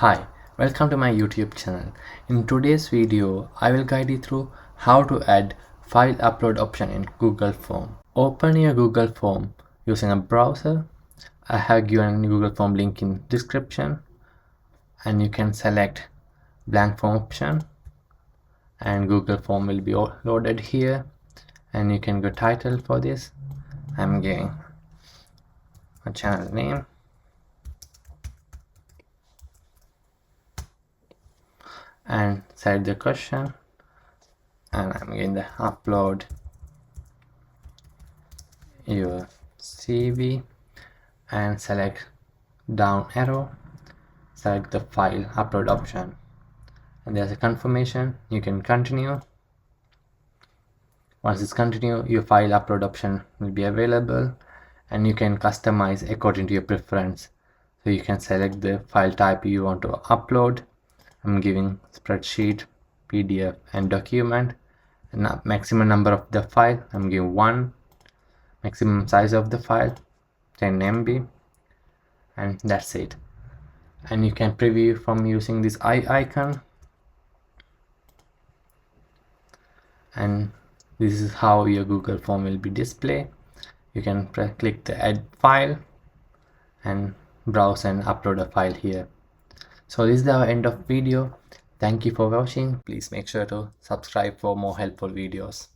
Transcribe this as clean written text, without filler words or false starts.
Hi, welcome to my YouTube channel. In today's video, I will guide you through how to add file upload option in Google Form. Open your Google Form using a browser. I have given Google Form link in description, and you can select blank form option and Google Form will be loaded here, and you can go title for this. I'm giving a channel name and select the question, and I'm going to upload your CV and select down arrow, select the file upload option, and there's a confirmation. You can continue. Once it's continue, your file upload option will be available, and you can customize according to your preference. So you can select the file type you want to upload. I'm giving spreadsheet, PDF and document, and maximum number of the file I'm giving 1, maximum size of the file 10 MB, and that's it. And you can preview from using this eye icon, and this is how your Google Form will be displayed. You can click the add file and browse and upload a file here. So this is the end of video. Thank you for watching. Please make sure to subscribe for more helpful videos.